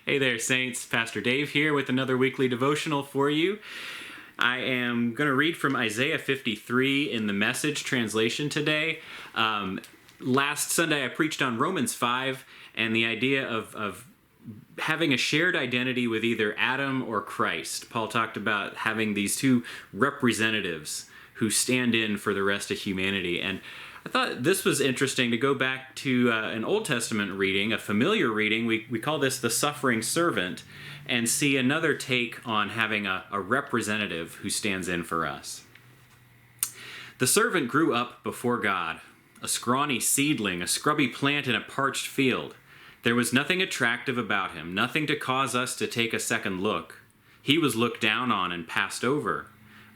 Hey there, Saints. Pastor Dave here with another weekly devotional for you. I am going to read from Isaiah 53 in the Message translation today. Last Sunday I preached on Romans 5 and the idea of having a shared identity with either Adam or Christ. Paul talked about having these two representatives who stand in for the rest of humanity. And I thought this was interesting to go back to an Old Testament reading, a familiar reading. We call this the suffering servant, and see another take on having a representative who stands in for us. The servant grew up before God, a scrawny seedling, a scrubby plant in a parched field. There was nothing attractive about him, nothing to cause us to take a second look. He was looked down on and passed over,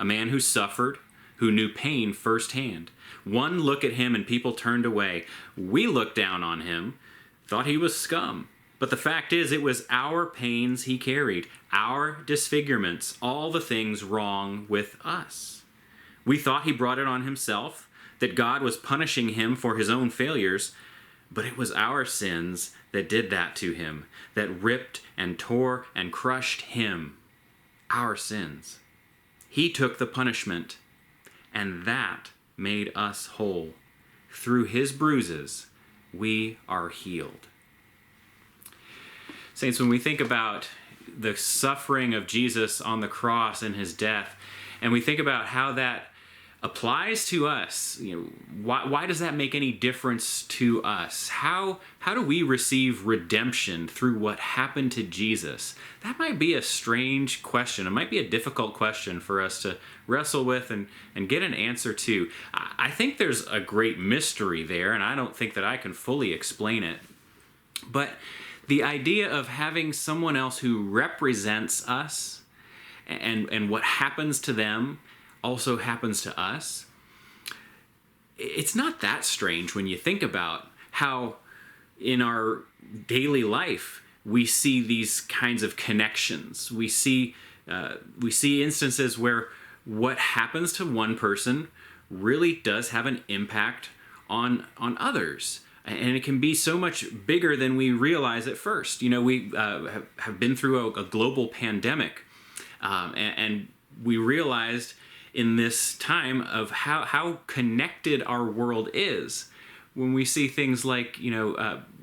a man who suffered, who knew pain firsthand. One look at him and people turned away. We looked down on him, thought he was scum. But the fact is, it was our pains he carried, our disfigurements, all the things wrong with us. We thought he brought it on himself, that God was punishing him for his own failures, but it was our sins that did that to him, that ripped and tore and crushed him. Our sins. He took the punishment, and that made us whole. Through his bruises, we are healed. Saints, when we think about the suffering of Jesus on the cross and his death, and we think about how that applies to us, why does that make any difference to us? How do we receive redemption through what happened to Jesus? That might be a strange question. It might be a difficult question for us to wrestle with and get an answer to. I think there's a great mystery there, and I don't think that I can fully explain it. But the idea of having someone else who represents us and what happens to them also happens to us, it's not that strange when you think about how in our daily life we see these kinds of connections. We see instances where what happens to one person really does have an impact on others. And it can be so much bigger than we realize at first. We have been through a global pandemic, and we realized in this time of how connected our world is. When we see things like,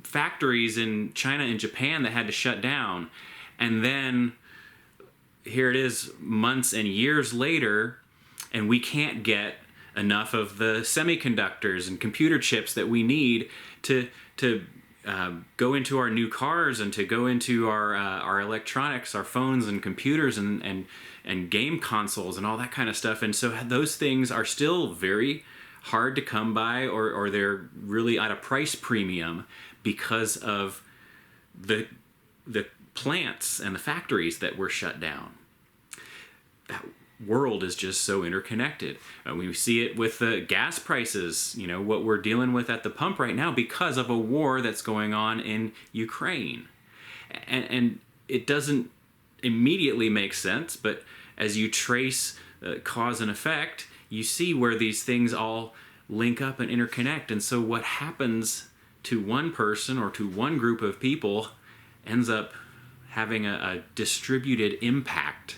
factories in China and Japan that had to shut down, and then here it is months and years later, and we can't get enough of the semiconductors and computer chips that we need to go into our new cars and to go into our electronics, our phones and computers and game consoles and all that kind of stuff. And so those things are still very hard to come by, or they're really at a price premium because of the plants and the factories that were shut down. That world is just so interconnected. We see it with the gas prices, what we're dealing with at the pump right now because of a war that's going on in Ukraine. And it doesn't immediately make sense, but as you trace cause and effect, you see where these things all link up and interconnect. And so what happens to one person or to one group of people ends up having a distributed impact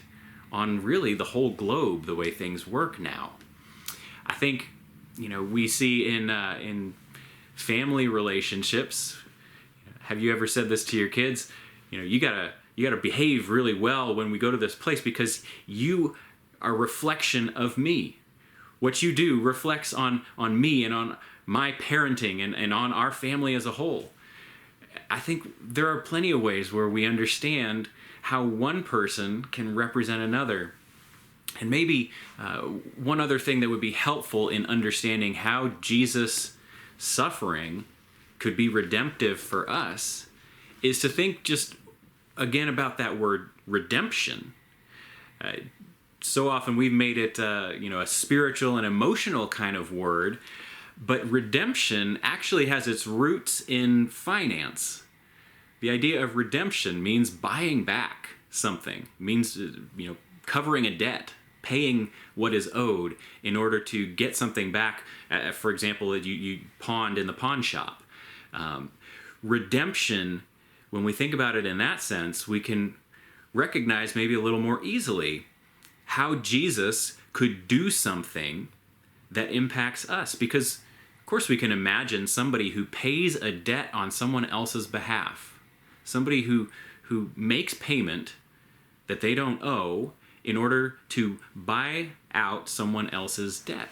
on really the whole globe, the way things work now. I think, we see in family relationships. Have you ever said this to your kids? You gotta behave really well when we go to this place because you are a reflection of me. What you do reflects on me and on my parenting and on our family as a whole. I think there are plenty of ways where we understand how one person can represent another. And maybe one other thing that would be helpful in understanding how Jesus' suffering could be redemptive for us is to think just again about that word redemption. So often we've made it a spiritual and emotional kind of word, but redemption actually has its roots in finance. The idea of redemption means buying back something, means covering a debt, paying what is owed in order to get something back, for example, that you pawned in the pawn shop. Redemption when we think about it in that sense, we can recognize maybe a little more easily how Jesus could do something that impacts us. Because, of course, we can imagine somebody who pays a debt on someone else's behalf, somebody who makes payment that they don't owe in order to buy out someone else's debt.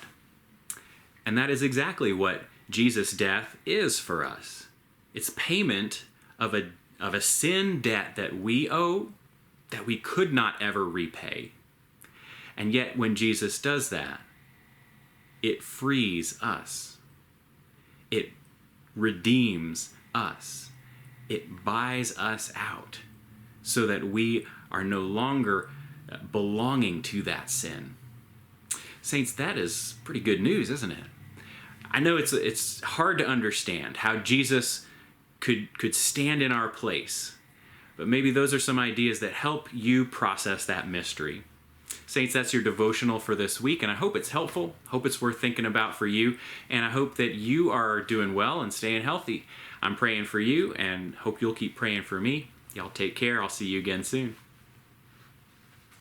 And that is exactly what Jesus' death is for us. It's payment of a sin debt that we owe, that we could not ever repay. And yet when Jesus does that, it frees us. It redeems us. It buys us out so that we are no longer belonging to that sin. Saints, that is pretty good news, isn't it? I know it's hard to understand how Jesus could stand in our place, but maybe those are some ideas that help you process that mystery. Saints, that's your devotional for this week, and I hope it's helpful. Hope it's worth thinking about for you, and I hope that you are doing well and staying healthy. I'm praying for you, and hope you'll keep praying for me. Y'all take care. I'll see you again soon.